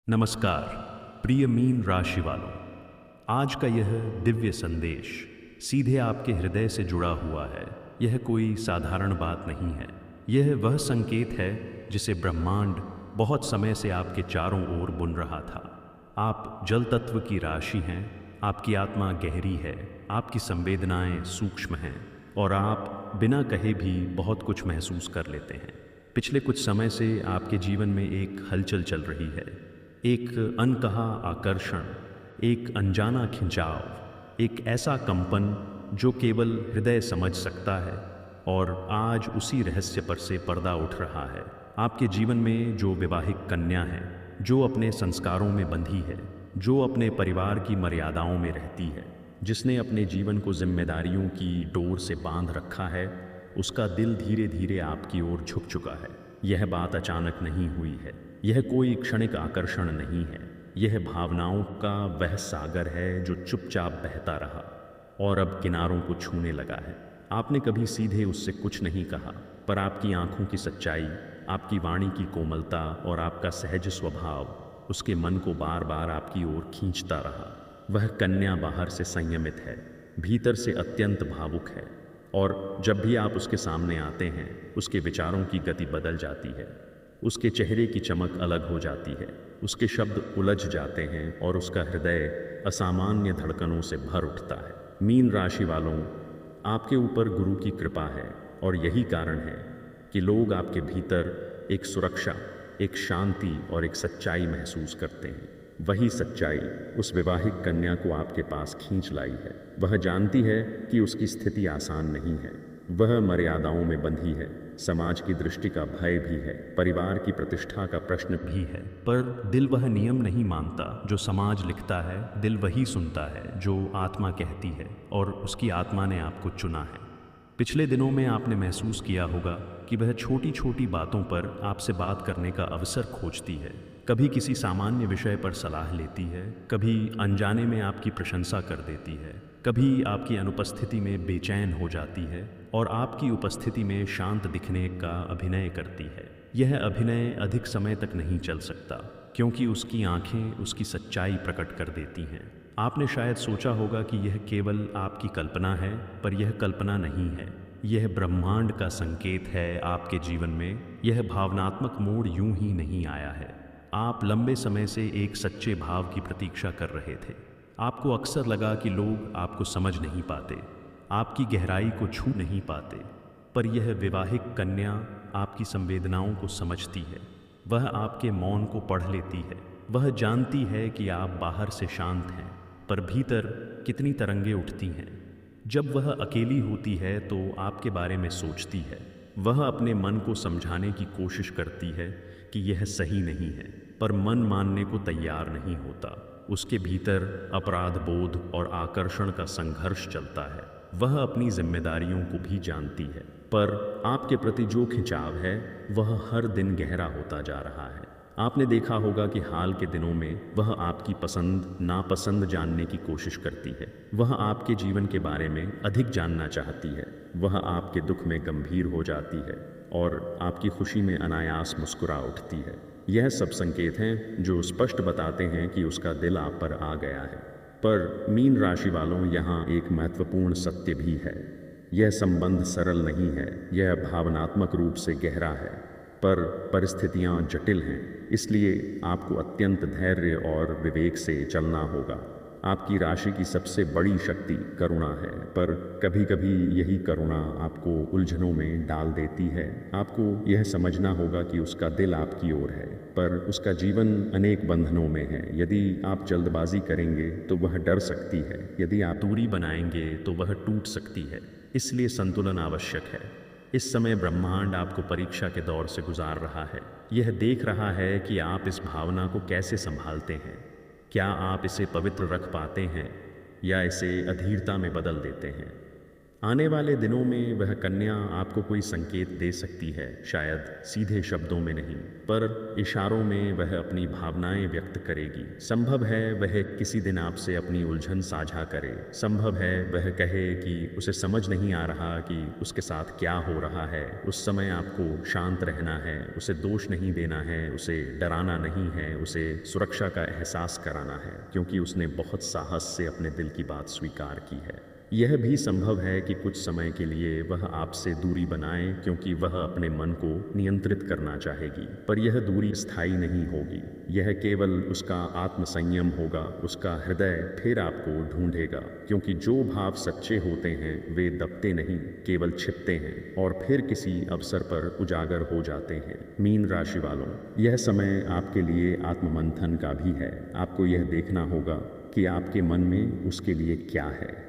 नमस्कार प्रिय मीन राशि वालों। आज का यह दिव्य संदेश सीधे आपके हृदय से जुड़ा हुआ है। यह कोई साधारण बात नहीं है। यह वह संकेत है जिसे ब्रह्मांड बहुत समय से आपके चारों ओर बुन रहा था। आप जल तत्व की राशि हैं, आपकी आत्मा गहरी है, आपकी संवेदनाएं सूक्ष्म हैं और आप बिना कहे भी बहुत कुछ महसूस कर लेते हैं। पिछले कुछ समय से आपके जीवन में एक हलचल चल रही है, एक अनकहा आकर्षण, एक अनजाना खिंचाव, एक ऐसा कंपन जो केवल हृदय समझ सकता है। और आज उसी रहस्य पर से पर्दा उठ रहा है। आपके जीवन में जो विवाहित कन्या है, जो अपने संस्कारों में बंधी है, जो अपने परिवार की मर्यादाओं में रहती है, जिसने अपने जीवन को जिम्मेदारियों की डोर से बांध रखा है, उसका दिल धीरे धीरे आपकी ओर झुक चुका है। यह बात अचानक नहीं हुई है, यह कोई क्षणिक आकर्षण नहीं है। यह भावनाओं का वह सागर है जो चुपचाप बहता रहा और अब किनारों को छूने लगा है। आपने कभी सीधे उससे कुछ नहीं कहा, पर आपकी आंखों की सच्चाई, आपकी वाणी की कोमलता और आपका सहज स्वभाव उसके मन को बार बार आपकी ओर खींचता रहा। वह कन्या बाहर से संयमित है, भीतर से अत्यंत भावुक है, और जब भी आप उसके सामने आते हैं, उसके विचारों की गति बदल जाती है, उसके चेहरे की चमक अलग हो जाती है, उसके शब्द उलझ जाते हैं और उसका हृदय असामान्य धड़कनों से भर उठता है। मीन राशि वालों, आपके ऊपर गुरु की कृपा है और यही कारण है कि लोग आपके भीतर एक सुरक्षा, एक शांति और एक सच्चाई महसूस करते हैं। वही सच्चाई उस विवाहित कन्या को आपके पास खींच लाई है। वह जानती है कि उसकी स्थिति आसान नहीं है, वह मर्यादाओं में बंधी है, समाज की दृष्टि का भय भी है, परिवार की प्रतिष्ठा का प्रश्न भी है। पर दिल वह नियम नहीं मानता जो समाज लिखता है, दिल वही सुनता है जो आत्मा कहती है, और उसकी आत्मा ने आपको चुना है। पिछले दिनों में आपने महसूस किया होगा कि वह छोटी छोटी बातों पर आपसे बात करने का अवसर खोजती है। कभी किसी सामान्य विषय पर सलाह लेती है, कभी अनजाने में आपकी प्रशंसा कर देती है, कभी आपकी अनुपस्थिति में बेचैन हो जाती है और आपकी उपस्थिति में शांत दिखने का अभिनय करती है। यह अभिनय अधिक समय तक नहीं चल सकता, क्योंकि उसकी आंखें उसकी सच्चाई प्रकट कर देती हैं। आपने शायद सोचा होगा कि यह केवल आपकी कल्पना है, पर यह कल्पना नहीं है। यह ब्रह्मांड का संकेत है आपके जीवन में। यह भावनात्मक मोड़ यूं ही नहीं आया है। आप लंबे समय से एक सच्चे भाव की प्रतीक्षा कर रहे थे। आपको अक्सर लगा कि लोग आपको समझ नहीं पाते, आपकी गहराई को छू नहीं पाते, पर यह विवाहित कन्या आपकी संवेदनाओं को समझती है। वह आपके मौन को पढ़ लेती है। वह जानती है कि आप बाहर से शांत हैं, पर भीतर कितनी तरंगे उठती हैं। जब वह अकेली होती है तो आपके बारे में सोचती है। वह अपने मन को समझाने की कोशिश करती है कि यह सही नहीं है, पर मन मानने को तैयार नहीं होता। उसके भीतर अपराध बोध और आकर्षण का संघर्ष चलता है। वह अपनी जिम्मेदारियों को भी जानती है, पर आपके प्रति जो खिंचाव है वह हर दिन गहरा होता जा रहा है। आपने देखा होगा कि हाल के दिनों में वह आपकी पसंद नापसंद जानने की कोशिश करती है। वह आपके जीवन के बारे में अधिक जानना चाहती है। वह आपके दुख में गंभीर हो जाती है और आपकी खुशी में अनायास मुस्कुरा उठती है। यह सब संकेत हैं जो स्पष्ट बताते हैं कि उसका दिल आप पर आ गया है। पर मीन राशि वालों, यहाँ एक महत्वपूर्ण सत्य भी है। यह संबंध सरल नहीं है, यह भावनात्मक रूप से गहरा है, पर परिस्थितियाँ जटिल हैं। इसलिए आपको अत्यंत धैर्य और विवेक से चलना होगा। आपकी राशि की सबसे बड़ी शक्ति करुणा है, पर कभी कभी यही करुणा आपको उलझनों में डाल देती है। आपको यह समझना होगा कि उसका दिल आपकी ओर है, पर उसका जीवन अनेक बंधनों में है। यदि आप जल्दबाजी करेंगे तो वह डर सकती है, यदि आप दूरी बनाएंगे तो वह टूट सकती है। इसलिए संतुलन आवश्यक है। इस समय ब्रह्मांड आपको परीक्षा के दौर से गुजार रहा है। यह देख रहा है कि आप इस भावना को कैसे संभालते हैं। क्या आप इसे पवित्र रख पाते हैं या इसे अधीरता में बदल देते हैं? आने वाले दिनों में वह कन्या आपको कोई संकेत दे सकती है, शायद सीधे शब्दों में नहीं, पर इशारों में वह अपनी भावनाएं व्यक्त करेगी। संभव है वह किसी दिन आपसे अपनी उलझन साझा करे, संभव है वह कहे कि उसे समझ नहीं आ रहा कि उसके साथ क्या हो रहा है। उस समय आपको शांत रहना है, उसे दोष नहीं देना है, उसे डराना नहीं है, उसे सुरक्षा का एहसास कराना है, क्योंकि उसने बहुत साहस से अपने दिल की बात स्वीकार की है। यह भी संभव है कि कुछ समय के लिए वह आपसे दूरी बनाए, क्योंकि वह अपने मन को नियंत्रित करना चाहेगी, पर यह दूरी स्थायी नहीं होगी। यह केवल उसका आत्मसंयम होगा, उसका हृदय फिर आपको ढूंढेगा, क्योंकि जो भाव सच्चे होते हैं वे दबते नहीं, केवल छिपते हैं और फिर किसी अवसर पर उजागर हो जाते हैं। मीन राशि वालों, यह समय आपके लिए आत्ममंथन का भी है। आपको यह देखना होगा कि आपके मन में उसके लिए क्या है।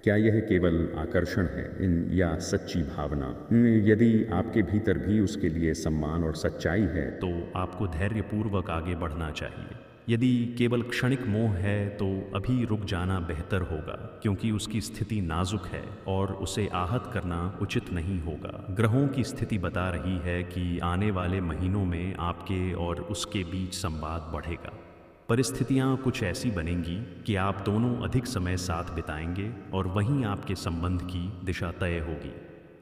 क्या यह केवल आकर्षण है या सच्ची भावना? यदि आपके भीतर भी उसके लिए सम्मान और सच्चाई है तो आपको धैर्यपूर्वक आगे बढ़ना चाहिए। यदि केवल क्षणिक मोह है तो अभी रुक जाना बेहतर होगा, क्योंकि उसकी स्थिति नाजुक है और उसे आहत करना उचित नहीं होगा। ग्रहों की स्थिति बता रही है कि आने वाले महीनों में आपके और उसके बीच संवाद बढ़ेगा। परिस्थितियाँ कुछ ऐसी बनेंगी कि आप दोनों अधिक समय साथ बिताएंगे और वहीं आपके संबंध की दिशा तय होगी।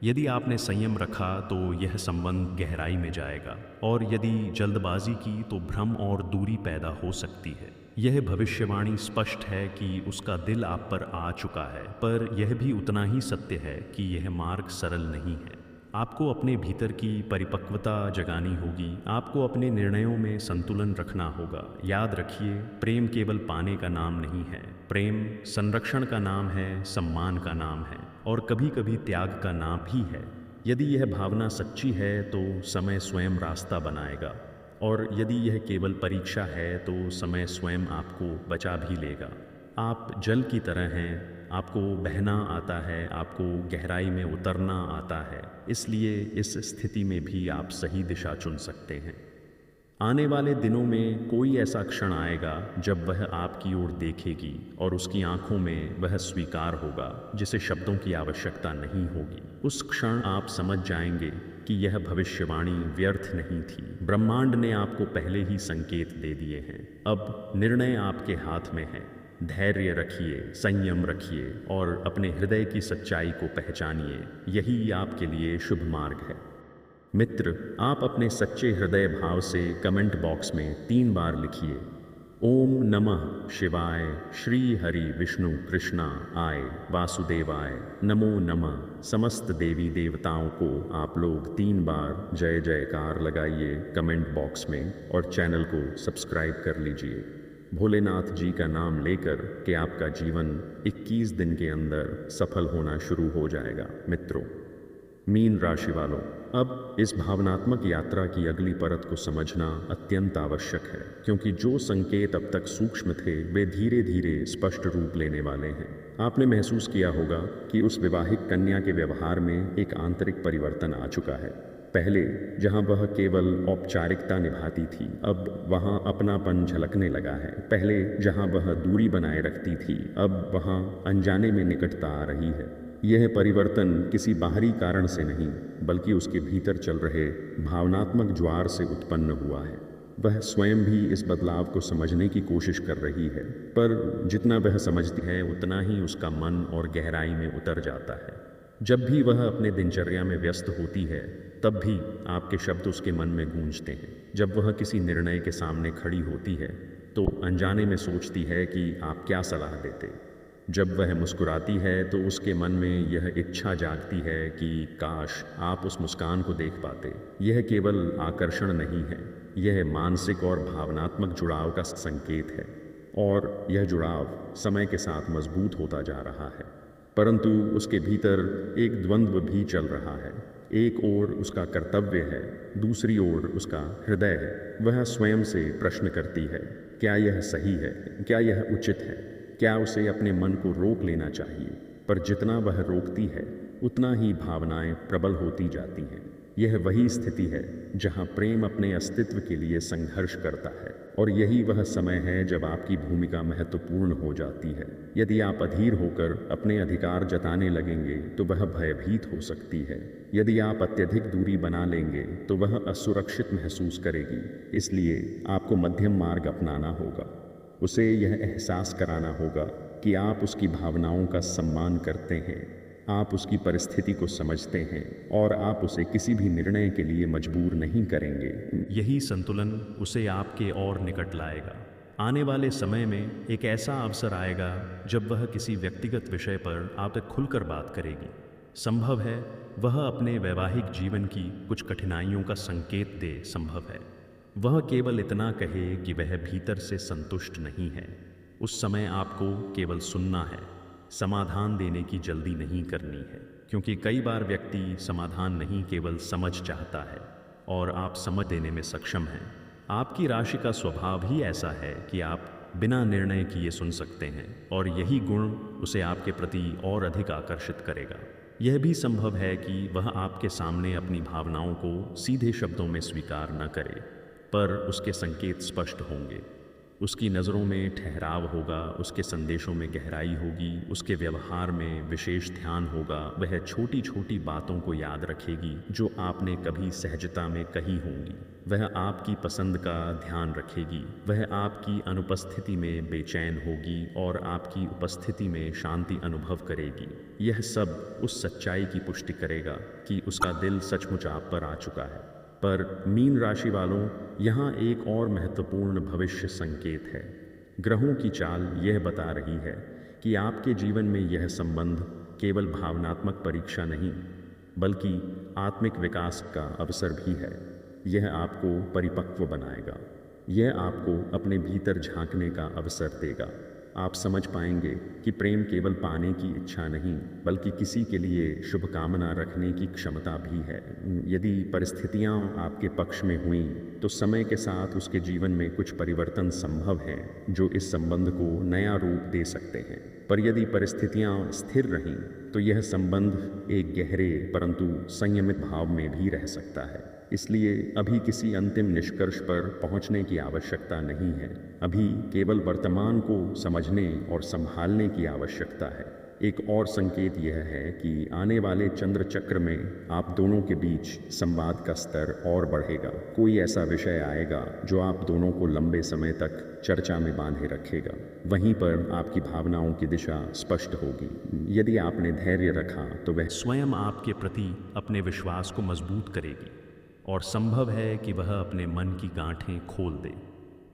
यदि आपने संयम रखा तो यह संबंध गहराई में जाएगा, और यदि जल्दबाजी की तो भ्रम और दूरी पैदा हो सकती है। यह भविष्यवाणी स्पष्ट है कि उसका दिल आप पर आ चुका है, पर यह भी उतना ही सत्य है कि यह मार्ग सरल नहीं है। आपको अपने भीतर की परिपक्वता जगानी होगी, आपको अपने निर्णयों में संतुलन रखना होगा। याद रखिए, प्रेम केवल पाने का नाम नहीं है, प्रेम संरक्षण का नाम है, सम्मान का नाम है और कभी कभी त्याग का नाम भी है। यदि यह भावना सच्ची है तो समय स्वयं रास्ता बनाएगा, और यदि यह केवल परीक्षा है तो समय स्वयं आपको बचा भी लेगा। आप जल की तरह हैं, आपको बहना आता है, आपको गहराई में उतरना आता है, इसलिए इस स्थिति में भी आप सही दिशा चुन सकते हैं। आने वाले दिनों में कोई ऐसा क्षण आएगा जब वह आपकी ओर देखेगी और उसकी आंखों में वह स्वीकार होगा जिसे शब्दों की आवश्यकता नहीं होगी। उस क्षण आप समझ जाएंगे कि यह भविष्यवाणी व्यर्थ नहीं थी। ब्रह्मांड ने आपको पहले ही संकेत दे दिए हैं। अब निर्णय आपके हाथ में है। धैर्य रखिए, संयम रखिए और अपने हृदय की सच्चाई को पहचानिए। यही आपके लिए शुभ मार्ग है। मित्र, आप अपने सच्चे हृदय भाव से कमेंट बॉक्स में 3 बार लिखिए, ओम नमः शिवाय, श्री हरि विष्णु कृष्णा आय, वासुदेवाय नमो नमः। समस्त देवी देवताओं को आप लोग 3 बार जय जयकार लगाइए कमेंट बॉक्स में और चैनल को सब्सक्राइब कर लीजिए। भोलेनाथ जी का नाम लेकर कि आपका जीवन 21 दिन के अंदर सफल होना शुरू हो जाएगा। मित्रों, मीन राशि वालों, अब इस भावनात्मक यात्रा की अगली परत को समझना अत्यंत आवश्यक है, क्योंकि जो संकेत अब तक सूक्ष्म थे वे धीरे धीरे स्पष्ट रूप लेने वाले हैं। आपने महसूस किया होगा कि उस विवाहित कन्या के व्यवहार में एक आंतरिक परिवर्तन आ चुका है। पहले जहां वह केवल औपचारिकता निभाती थी, अब वहां अपनापन झलकने लगा है। पहले जहां वह दूरी बनाए रखती थी, अब वहां अनजाने में निकटता आ रही है। यह परिवर्तन किसी बाहरी कारण से नहीं, बल्कि उसके भीतर चल रहे भावनात्मक ज्वार से उत्पन्न हुआ है। वह स्वयं भी इस बदलाव को समझने की कोशिश कर रही है, पर जितना वह समझती है उतना ही उसका मन और गहराई में उतर जाता है। जब भी वह अपने दिनचर्या में व्यस्त होती है, तब भी आपके शब्द उसके मन में गूंजते हैं। जब वह किसी निर्णय के सामने खड़ी होती है तो अनजाने में सोचती है कि आप क्या सलाह देते। जब वह मुस्कुराती है तो उसके मन में यह इच्छा जागती है कि काश आप उस मुस्कान को देख पाते। यह केवल आकर्षण नहीं है, यह मानसिक और भावनात्मक जुड़ाव का संकेत है, और यह जुड़ाव समय के साथ मजबूत होता जा रहा है। परंतु उसके भीतर एक द्वंद्व भी चल रहा है। एक ओर उसका कर्तव्य है, दूसरी ओर उसका हृदय है। वह स्वयं से प्रश्न करती है, क्या यह सही है, क्या यह उचित है, क्या उसे अपने मन को रोक लेना चाहिए। पर जितना वह रोकती है उतना ही भावनाएं प्रबल होती जाती हैं। यह वही स्थिति है जहां प्रेम अपने अस्तित्व के लिए संघर्ष करता है, और यही वह समय है जब आपकी भूमिका महत्वपूर्ण हो जाती है। यदि आप अधीर होकर अपने अधिकार जताने लगेंगे तो वह भयभीत हो सकती है। यदि आप अत्यधिक दूरी बना लेंगे तो वह असुरक्षित महसूस करेगी। इसलिए आपको मध्यम मार्ग अपनाना होगा। उसे यह एहसास कराना होगा कि आप उसकी भावनाओं का सम्मान करते हैं, आप उसकी परिस्थिति को समझते हैं और आप उसे किसी भी निर्णय के लिए मजबूर नहीं करेंगे। यही संतुलन उसे आपके और निकट लाएगा। आने वाले समय में एक ऐसा अवसर आएगा जब वह किसी व्यक्तिगत विषय पर आपसे खुलकर बात करेगी। संभव है वह अपने वैवाहिक जीवन की कुछ कठिनाइयों का संकेत दे, संभव है वह केवल इतना कहे कि वह भीतर से संतुष्ट नहीं है। उस समय आपको केवल सुनना है, समाधान देने की जल्दी नहीं करनी है, क्योंकि कई बार व्यक्ति समाधान नहीं केवल समझ चाहता है और आप समझ देने में सक्षम हैं। आपकी राशि का स्वभाव ही ऐसा है कि आप बिना निर्णय किए सुन सकते हैं, और यही गुण उसे आपके प्रति और अधिक आकर्षित करेगा। यह भी संभव है कि वह आपके सामने अपनी भावनाओं को सीधे शब्दों में स्वीकार न करे, पर उसके संकेत स्पष्ट होंगे। उसकी नज़रों में ठहराव होगा, उसके संदेशों में गहराई होगी, उसके व्यवहार में विशेष ध्यान होगा। वह छोटी छोटी बातों को याद रखेगी जो आपने कभी सहजता में कही होंगी। वह आपकी पसंद का ध्यान रखेगी। वह आपकी अनुपस्थिति में बेचैन होगी और आपकी उपस्थिति में शांति अनुभव करेगी। यह सब उस सच्चाई की पुष्टि करेगा कि उसका दिल सचमुच आप पर आ चुका है। पर मीन राशि वालों, यहाँ एक और महत्वपूर्ण भविष्य संकेत है। ग्रहों की चाल यह बता रही है कि आपके जीवन में यह संबंध केवल भावनात्मक परीक्षा नहीं, बल्कि आत्मिक विकास का अवसर भी है। यह आपको परिपक्व बनाएगा। यह आपको अपने भीतर झांकने का अवसर देगा। आप समझ पाएंगे कि प्रेम केवल पाने की इच्छा नहीं, बल्कि किसी के लिए शुभकामना रखने की क्षमता भी है। यदि परिस्थितियां आपके पक्ष में हुई तो समय के साथ उसके जीवन में कुछ परिवर्तन संभव हैं जो इस संबंध को नया रूप दे सकते हैं। पर यदि परिस्थितियां स्थिर रहीं तो यह संबंध एक गहरे परंतु संयमित भाव में भी रह सकता है। इसलिए अभी किसी अंतिम निष्कर्ष पर पहुंचने की आवश्यकता नहीं है। अभी केवल वर्तमान को समझने और संभालने की आवश्यकता है। एक और संकेत यह है कि आने वाले चंद्र चक्र में आप दोनों के बीच संवाद का स्तर और बढ़ेगा। कोई ऐसा विषय आएगा जो आप दोनों को लंबे समय तक चर्चा में बांधे रखेगा। वहीं पर आपकी भावनाओं की दिशा स्पष्ट होगी। यदि आपने धैर्य रखा तो वह स्वयं आपके प्रति अपने विश्वास को मजबूत करेगी, और संभव है कि वह अपने मन की गांठें खोल दे।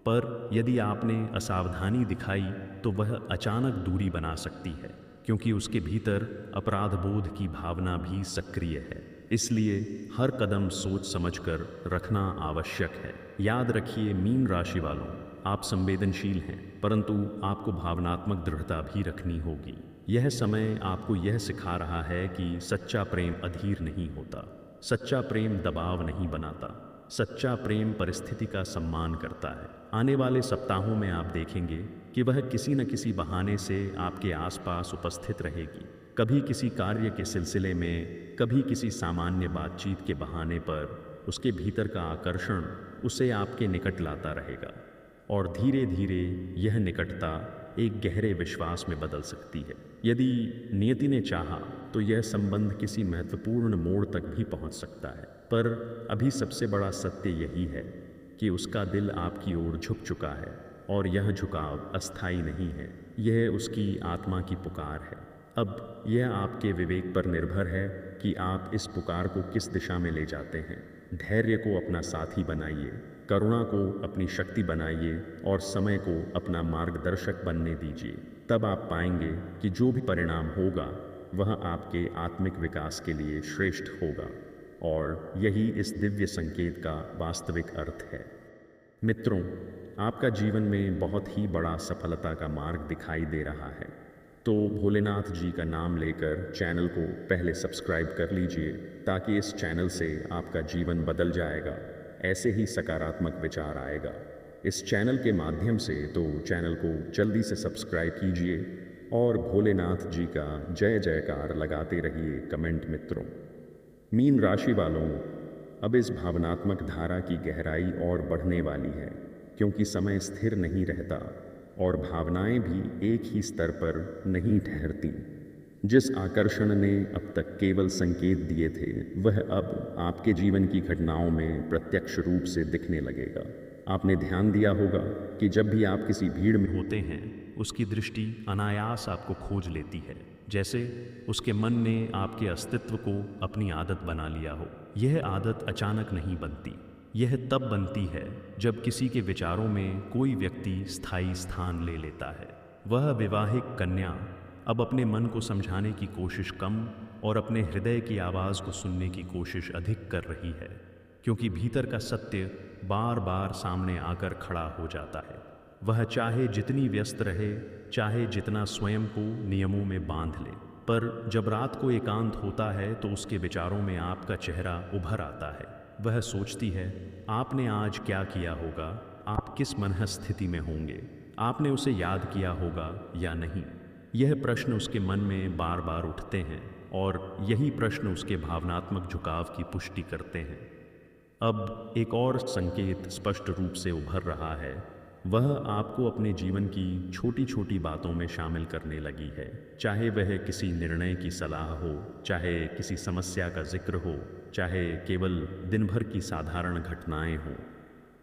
पर यदि आपने असावधानी दिखाई तो वह अचानक दूरी बना सकती है, क्योंकि उसके भीतर अपराध बोध की भावना भी सक्रिय है। इसलिए हर कदम सोच समझकर रखना आवश्यक है। याद रखिए मीन राशि वालों, आप संवेदनशील हैं, परंतु आपको भावनात्मक दृढ़ता भी रखनी होगी। यह समय आपको यह सिखा रहा है कि सच्चा प्रेम अधीर नहीं होता, सच्चा प्रेम दबाव नहीं बनाता, सच्चा प्रेम परिस्थिति का सम्मान करता है। आने वाले सप्ताहों में आप देखेंगे कि वह किसी न किसी बहाने से आपके आसपास उपस्थित रहेगी। कभी किसी कार्य के सिलसिले में, कभी किसी सामान्य बातचीत के बहाने पर उसके भीतर का आकर्षण उसे आपके निकट लाता रहेगा, और धीरे धीरे यह निकटता एक गहरे विश्वास में बदल सकती है। यदि नियति ने चाहा तो यह संबंध किसी महत्वपूर्ण मोड़ तक भी पहुंच सकता है। पर अभी सबसे बड़ा सत्य यही है कि उसका दिल आपकी ओर झुक चुका है, और यह झुकाव अस्थायी नहीं है, यह उसकी आत्मा की पुकार है। अब यह आपके विवेक पर निर्भर है कि आप इस पुकार को किस दिशा में ले जाते हैं। धैर्य को अपना साथी बनाइए, करुणा को अपनी शक्ति बनाइए और समय को अपना मार्गदर्शक बनने दीजिए। तब आप पाएंगे कि जो भी परिणाम होगा वह आपके आत्मिक विकास के लिए श्रेष्ठ होगा, और यही इस दिव्य संकेत का वास्तविक अर्थ है। मित्रों, आपका जीवन में बहुत ही बड़ा सफलता का मार्ग दिखाई दे रहा है, तो भोलेनाथ जी का नाम लेकर चैनल को पहले सब्सक्राइब कर लीजिए, ताकि इस चैनल से आपका जीवन बदल जाएगा, ऐसे ही सकारात्मक विचार आएगा। इस चैनल के माध्यम से तो चैनल को जल्दी से सब्सक्राइब कीजिए और भोलेनाथ जी का जय जयकार लगाते रहिए कमेंट। मित्रों, मीन राशि वालों, अब इस भावनात्मक धारा की गहराई और बढ़ने वाली है, क्योंकि समय स्थिर नहीं रहता और भावनाएं भी एक ही स्तर पर नहीं ठहरती। जिस आकर्षण ने अब तक केवल संकेत दिए थे, वह अब आपके जीवन की घटनाओं में प्रत्यक्ष रूप से दिखने लगेगा। आपने ध्यान दिया होगा कि जब भी आप किसी भीड़ में होते हैं, उसकी दृष्टि अनायास आपको खोज लेती है, जैसे उसके मन ने आपके अस्तित्व को अपनी आदत बना लिया हो। यह आदत अचानक नहीं बनती, यह तब बनती है जब किसी के विचारों में कोई व्यक्ति स्थायी स्थान ले लेता है। वह विवाहिक कन्या अब अपने मन को समझाने की कोशिश कम और अपने हृदय की आवाज़ को सुनने की कोशिश अधिक कर रही है, क्योंकि भीतर का सत्य बार बार सामने आकर खड़ा हो जाता है। वह चाहे जितनी व्यस्त रहे, चाहे जितना स्वयं को नियमों में बांध ले, पर जब रात को एकांत होता है तो उसके विचारों में आपका चेहरा उभर आता है। वह सोचती है, आपने आज क्या किया होगा, आप किस मनःस्थिति में होंगे, आपने उसे याद किया होगा या नहीं। यह प्रश्न उसके मन में बार बार उठते हैं और यही प्रश्न उसके भावनात्मक झुकाव की पुष्टि करते हैं। अब एक और संकेत स्पष्ट रूप से उभर रहा है। वह आपको अपने जीवन की छोटी छोटी बातों में शामिल करने लगी है, चाहे वह किसी निर्णय की सलाह हो, चाहे किसी समस्या का जिक्र हो, चाहे केवल दिन भर की साधारण घटनाएं हों।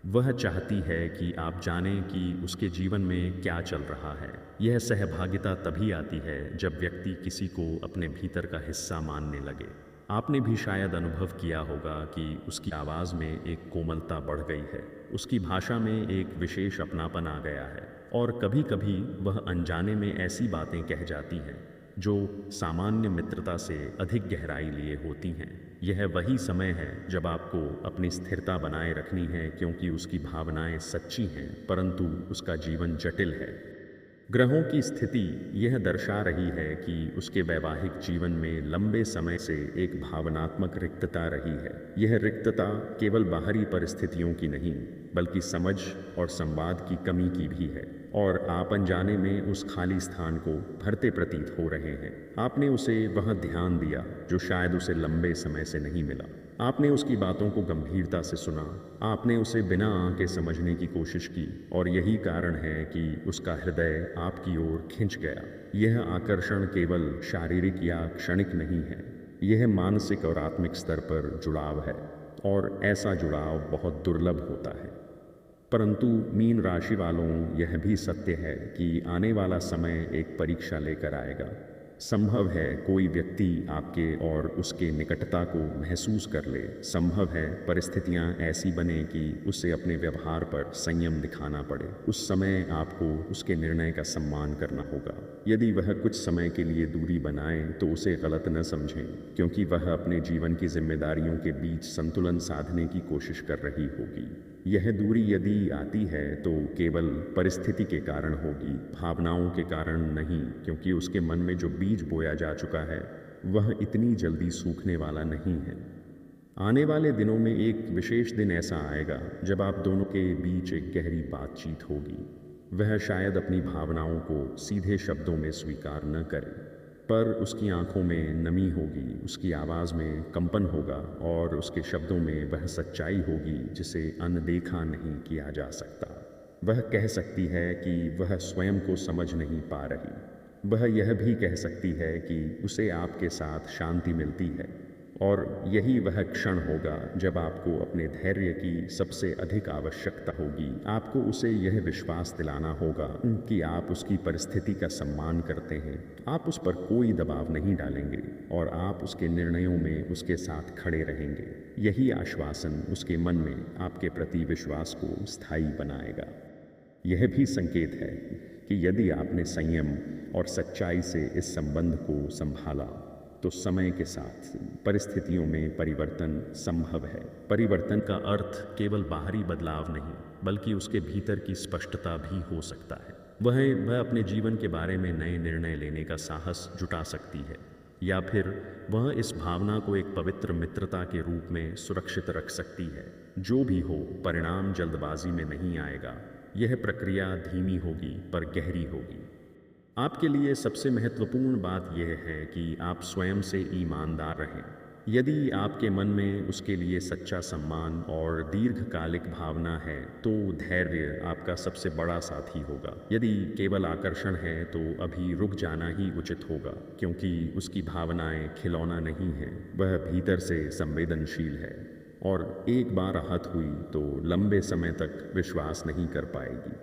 वह चाहती है कि आप जानें कि उसके जीवन में क्या चल रहा है। यह सहभागिता तभी आती है जब व्यक्ति किसी को अपने भीतर का हिस्सा मानने लगे। आपने भी शायद अनुभव किया होगा कि उसकी आवाज़ में एक कोमलता बढ़ गई है, उसकी भाषा में एक विशेष अपनापन आ गया है, और कभी कभी वह अनजाने में ऐसी बातें कह जाती हैं जो सामान्य मित्रता से अधिक गहराई लिए होती हैं। यह वही समय है जब आपको अपनी स्थिरता बनाए रखनी है, क्योंकि उसकी भावनाएं सच्ची हैं परंतु उसका जीवन जटिल है। ग्रहों की स्थिति यह दर्शा रही है कि उसके वैवाहिक जीवन में लंबे समय से एक भावनात्मक रिक्तता रही है। यह रिक्तता केवल बाहरी परिस्थितियों की नहीं, बल्कि समझ और संवाद की कमी की भी है, और आप अनजाने में उस खाली स्थान को भरते प्रतीत हो रहे हैं। आपने उसे वह ध्यान दिया जो शायद उसे लंबे समय से नहीं मिला। आपने उसकी बातों को गंभीरता से सुना, आपने उसे बिना आंके समझने की कोशिश की, और यही कारण है कि उसका हृदय आपकी ओर खिंच गया। यह आकर्षण केवल शारीरिक या क्षणिक नहीं है, यह मानसिक और आत्मिक स्तर पर जुड़ाव है, और ऐसा जुड़ाव बहुत दुर्लभ होता है। परंतु मीन राशि वालों, यह भी सत्य है कि आने वाला समय एक परीक्षा लेकर आएगा। संभव है कोई व्यक्ति आपके और उसके निकटता को महसूस कर ले। संभव है परिस्थितियां ऐसी बने कि उसे अपने व्यवहार पर संयम दिखाना पड़े। उस समय आपको उसके निर्णय का सम्मान करना होगा। यदि वह कुछ समय के लिए दूरी बनाए तो उसे गलत न समझें, क्योंकि वह अपने जीवन की जिम्मेदारियों के बीच संतुलन साधने की कोशिश कर रही होगी। यह दूरी यदि आती है तो केवल परिस्थिति के कारण होगी, भावनाओं के कारण नहीं, क्योंकि उसके मन में जो बीज बोया जा चुका है वह इतनी जल्दी सूखने वाला नहीं है। आने वाले दिनों में एक विशेष दिन ऐसा आएगा जब आप दोनों के बीच एक गहरी बातचीत होगी। वह शायद अपनी भावनाओं को सीधे शब्दों में स्वीकार न करे, पर उसकी आंखों में नमी होगी, उसकी आवाज़ में कंपन होगा, और उसके शब्दों में वह सच्चाई होगी जिसे अनदेखा नहीं किया जा सकता। वह कह सकती है कि वह स्वयं को समझ नहीं पा रही। वह यह भी कह सकती है कि उसे आपके साथ शांति मिलती है, और यही वह क्षण होगा जब आपको अपने धैर्य की सबसे अधिक आवश्यकता होगी। आपको उसे यह विश्वास दिलाना होगा कि आप उसकी परिस्थिति का सम्मान करते हैं, आप उस पर कोई दबाव नहीं डालेंगे, और आप उसके निर्णयों में उसके साथ खड़े रहेंगे। यही आश्वासन उसके मन में आपके प्रति विश्वास को स्थायी बनाएगा। यह भी संकेत है कि यदि आपने संयम और सच्चाई से इस संबंध को संभाला तो समय के साथ परिस्थितियों में परिवर्तन संभव है। परिवर्तन का अर्थ केवल बाहरी बदलाव नहीं, बल्कि उसके भीतर की स्पष्टता भी हो सकता है। वह अपने जीवन के बारे में नए निर्णय लेने का साहस जुटा सकती है, या फिर वह इस भावना को एक पवित्र मित्रता के रूप में सुरक्षित रख सकती है। जो भी हो, परिणाम जल्दबाजी में नहीं आएगा। यह प्रक्रिया धीमी होगी पर गहरी होगी। आपके लिए सबसे महत्वपूर्ण बात यह है कि आप स्वयं से ईमानदार रहें। यदि आपके मन में उसके लिए सच्चा सम्मान और दीर्घकालिक भावना है तो धैर्य आपका सबसे बड़ा साथी होगा। यदि केवल आकर्षण है तो अभी रुक जाना ही उचित होगा, क्योंकि उसकी भावनाएं खिलौना नहीं है, वह भीतर से संवेदनशील है और एक बार आहत हुई तो लंबे समय तक विश्वास नहीं कर पाएगी।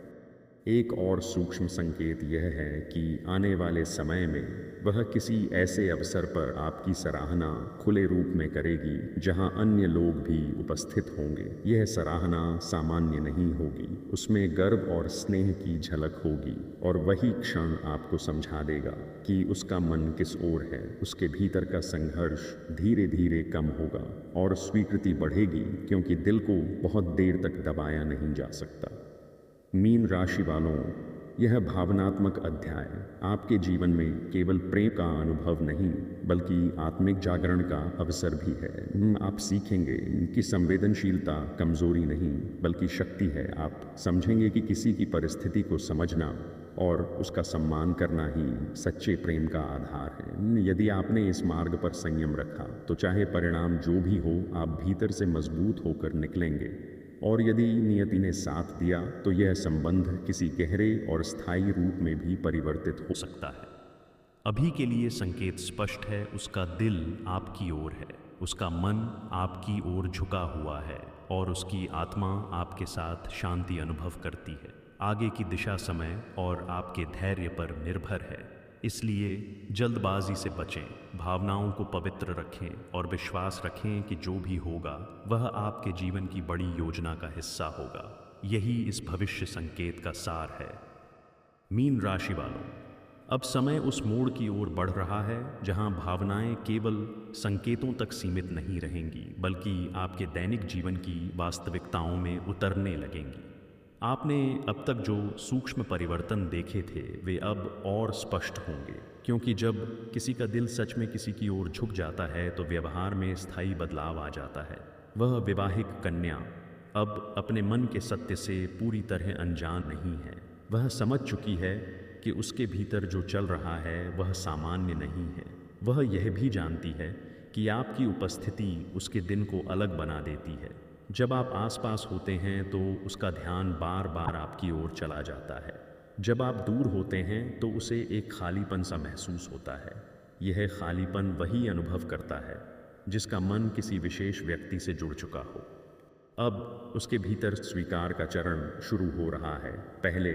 एक और सूक्ष्म संकेत यह है कि आने वाले समय में वह किसी ऐसे अवसर पर आपकी सराहना खुले रूप में करेगी जहां अन्य लोग भी उपस्थित होंगे। यह सराहना सामान्य नहीं होगी, उसमें गर्व और स्नेह की झलक होगी और वही क्षण आपको समझा देगा कि उसका मन किस ओर है। उसके भीतर का संघर्ष धीरे धीरे कम होगा और स्वीकृति बढ़ेगी, क्योंकि दिल को बहुत देर तक दबाया नहीं जा सकता। मीन राशि वालों, यह भावनात्मक अध्याय आपके जीवन में केवल प्रेम का अनुभव नहीं बल्कि आत्मिक जागरण का अवसर भी है। आप सीखेंगे कि संवेदनशीलता कमजोरी नहीं बल्कि शक्ति है। आप समझेंगे कि किसी की परिस्थिति को समझना और उसका सम्मान करना ही सच्चे प्रेम का आधार है। यदि आपने इस मार्ग पर संयम रखा तो चाहे परिणाम जो भी हो, आप भीतर से मजबूत होकर निकलेंगे। और यदि नियति ने साथ दिया तो यह संबंध किसी गहरे और स्थायी रूप में भी परिवर्तित हो सकता है। अभी के लिए संकेत स्पष्ट है, उसका दिल आपकी ओर है, उसका मन आपकी ओर झुका हुआ है और उसकी आत्मा आपके साथ शांति अनुभव करती है। आगे की दिशा समय और आपके धैर्य पर निर्भर है, इसलिए जल्दबाजी से बचें, भावनाओं को पवित्र रखें और विश्वास रखें कि जो भी होगा वह आपके जीवन की बड़ी योजना का हिस्सा होगा। यही इस भविष्य संकेत का सार है। मीन राशि वालों, अब समय उस मोड़ की ओर बढ़ रहा है जहां भावनाएं केवल संकेतों तक सीमित नहीं रहेंगी बल्कि आपके दैनिक जीवन की वास्तविकताओं में उतरने लगेंगी। आपने अब तक जो सूक्ष्म परिवर्तन देखे थे वे अब और स्पष्ट होंगे, क्योंकि जब किसी का दिल सच में किसी की ओर झुक जाता है तो व्यवहार में स्थायी बदलाव आ जाता है। वह विवाहिक कन्या अब अपने मन के सत्य से पूरी तरह अनजान नहीं है। वह समझ चुकी है कि उसके भीतर जो चल रहा है वह सामान्य नहीं है। वह यह भी जानती है कि आपकी उपस्थिति उसके दिन को अलग बना देती है। जब आप आसपास होते हैं तो उसका ध्यान बार बार आपकी ओर चला जाता है। जब आप दूर होते हैं तो उसे एक खालीपन सा महसूस होता है। यह खालीपन वही अनुभव करता है जिसका मन किसी विशेष व्यक्ति से जुड़ चुका हो। अब उसके भीतर स्वीकार का चरण शुरू हो रहा है। पहले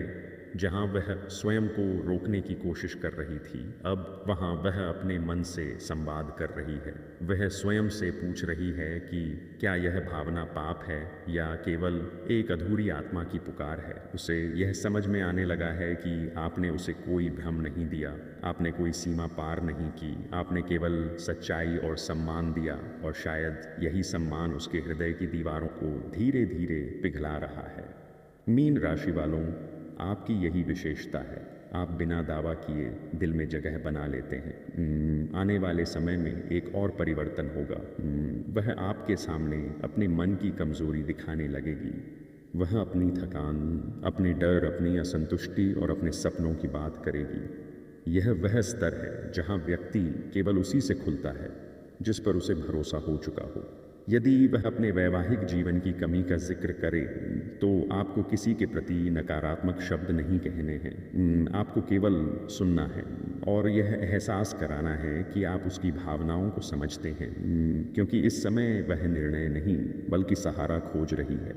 जहां वह स्वयं को रोकने की कोशिश कर रही थी, अब वहां वह अपने मन से संवाद कर रही है। वह स्वयं से पूछ रही है कि क्या यह भावना पाप है या केवल एक अधूरी आत्मा की पुकार है। उसे यह समझ में आने लगा है कि आपने उसे कोई भ्रम नहीं दिया, आपने कोई सीमा पार नहीं की, आपने केवल सच्चाई और सम्मान दिया, और शायद यही सम्मान उसके हृदय की दीवारों को धीरे धीरे पिघला रहा है। मीन राशि वालों, आपकी यही विशेषता है, आप बिना दावा किए दिल में जगह बना लेते हैं। आने वाले समय में एक और परिवर्तन होगा। वह आपके सामने अपने मन की कमजोरी दिखाने लगेगी। वह अपनी थकान, अपने डर, अपनी असंतुष्टि और अपने सपनों की बात करेगी। यह वह स्तर है जहां व्यक्ति केवल उसी से खुलता है जिस पर उसे भरोसा हो चुका हो। यदि वह अपने वैवाहिक जीवन की कमी का जिक्र करे तो आपको किसी के प्रति नकारात्मक शब्द नहीं कहने हैं। आपको केवल सुनना है और यह एहसास कराना है कि आप उसकी भावनाओं को समझते हैं, क्योंकि इस समय वह निर्णय नहीं बल्कि सहारा खोज रही है।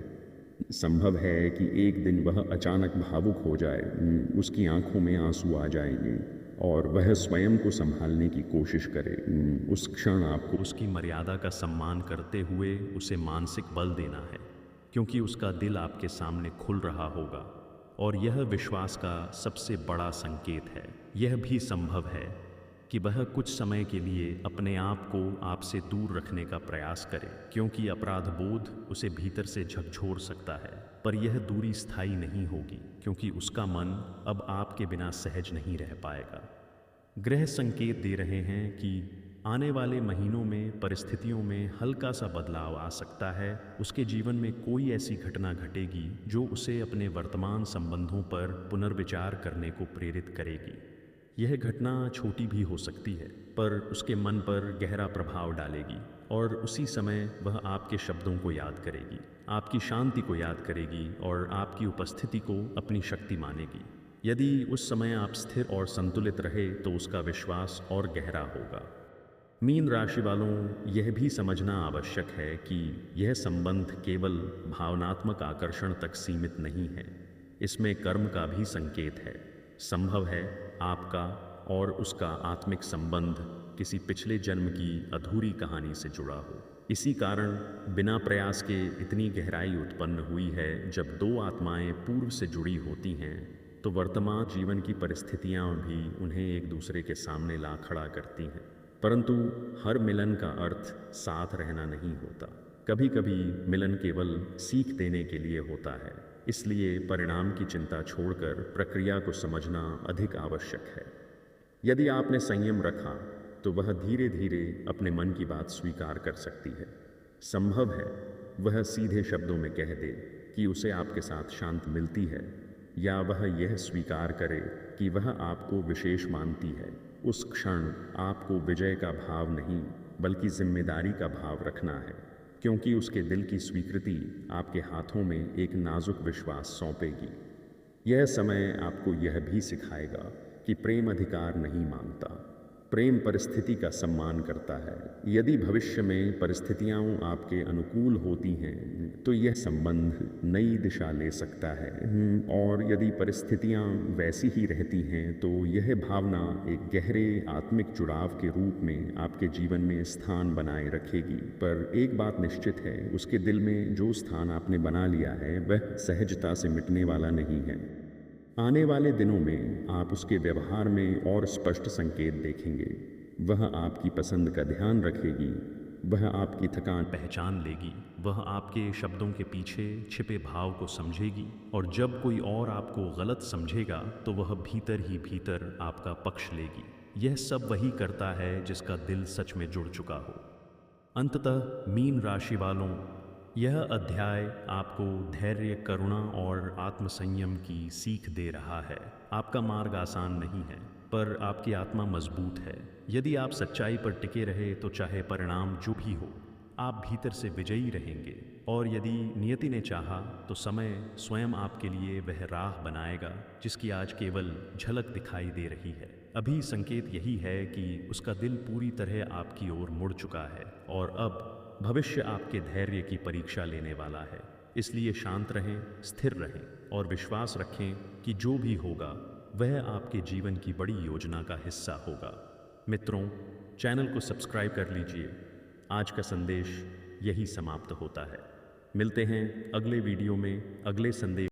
संभव है कि एक दिन वह अचानक भावुक हो जाए, उसकी आंखों में आंसू आ जाएंगे और वह स्वयं को संभालने की कोशिश करे। उस क्षण आपको उसकी मर्यादा का सम्मान करते हुए उसे मानसिक बल देना है, क्योंकि उसका दिल आपके सामने खुल रहा होगा और यह विश्वास का सबसे बड़ा संकेत है। यह भी संभव है कि वह कुछ समय के लिए अपने आप को आपसे दूर रखने का प्रयास करे, क्योंकि अपराध बोध उसे भीतर से झकझोर सकता है। पर यह दूरी स्थायी नहीं होगी, क्योंकि उसका मन अब आपके बिना सहज नहीं रह पाएगा। ग्रह संकेत दे रहे हैं कि आने वाले महीनों में परिस्थितियों में हल्का सा बदलाव आ सकता है। उसके जीवन में कोई ऐसी घटना घटेगी जो उसे अपने वर्तमान संबंधों पर पुनर्विचार करने को प्रेरित करेगी। यह घटना छोटी भी हो सकती है, पर उसके मन पर गहरा प्रभाव डालेगी और उसी समय वह आपके शब्दों को याद करेगी, आपकी शांति को याद करेगी और आपकी उपस्थिति को अपनी शक्ति मानेगी। यदि उस समय आप स्थिर और संतुलित रहे तो उसका विश्वास और गहरा होगा। मीन राशि वालों, यह भी समझना आवश्यक है कि यह संबंध केवल भावनात्मक आकर्षण तक सीमित नहीं है, इसमें कर्म का भी संकेत है। संभव है आपका और उसका आत्मिक संबंध किसी पिछले जन्म की अधूरी कहानी से जुड़ा हो। इसी कारण बिना प्रयास के इतनी गहराई उत्पन्न हुई है। जब दो आत्माएं पूर्व से जुड़ी होती हैं तो वर्तमान जीवन की परिस्थितियां भी उन्हें एक दूसरे के सामने ला खड़ा करती हैं। परंतु हर मिलन का अर्थ साथ रहना नहीं होता। कभी कभी मिलन केवल सीख देने के लिए होता है। इसलिए परिणाम की चिंता छोड़कर प्रक्रिया को समझना अधिक आवश्यक है। यदि आपने संयम रखा तो वह धीरे धीरे अपने मन की बात स्वीकार कर सकती है। संभव है वह सीधे शब्दों में कह दे कि उसे आपके साथ शांति मिलती है, या वह यह स्वीकार करे कि वह आपको विशेष मानती है। उस क्षण आपको विजय का भाव नहीं बल्कि जिम्मेदारी का भाव रखना है, क्योंकि उसके दिल की स्वीकृति आपके हाथों में एक नाजुक विश्वास सौंपेगी। यह समय आपको यह भी सिखाएगा कि प्रेम अधिकार नहीं मांगता, प्रेम परिस्थिति का सम्मान करता है। यदि भविष्य में परिस्थितियां आपके अनुकूल होती हैं तो यह संबंध नई दिशा ले सकता है, और यदि परिस्थितियां वैसी ही रहती हैं तो यह भावना एक गहरे आत्मिक जुड़ाव के रूप में आपके जीवन में स्थान बनाए रखेगी। पर एक बात निश्चित है, उसके दिल में जो स्थान आपने बना लिया है वह सहजता से मिटने वाला नहीं है। आने वाले दिनों में आप उसके व्यवहार में और स्पष्ट संकेत देखेंगे। वह आपकी पसंद का ध्यान रखेगी, वह आपकी थकान पहचान लेगी, वह आपके शब्दों के पीछे छिपे भाव को समझेगी, और जब कोई और आपको गलत समझेगा तो वह भीतर ही भीतर आपका पक्ष लेगी। यह सब वही करता है जिसका दिल सच में जुड़ चुका हो। अंततः मीन राशि वालों, यह अध्याय आपको धैर्य, करुणा और आत्मसंयम की सीख दे रहा है। आपका मार्ग आसान नहीं है, पर आपकी आत्मा मजबूत है। यदि आप सच्चाई पर टिके रहे तो चाहे परिणाम जो भी हो, आप भीतर से विजयी रहेंगे। और यदि नियति ने चाहा तो समय स्वयं आपके लिए वह राह बनाएगा जिसकी आज केवल झलक दिखाई दे रही है। अभी संकेत यही है कि उसका दिल पूरी तरह आपकी ओर मुड़ चुका है, और अब भविष्य आपके धैर्य की परीक्षा लेने वाला है। इसलिए शांत रहें, स्थिर रहें और विश्वास रखें कि जो भी होगा वह आपके जीवन की बड़ी योजना का हिस्सा होगा। मित्रों, चैनल को सब्सक्राइब कर लीजिए। आज का संदेश यही समाप्त होता है। मिलते हैं अगले वीडियो में अगले संदेश।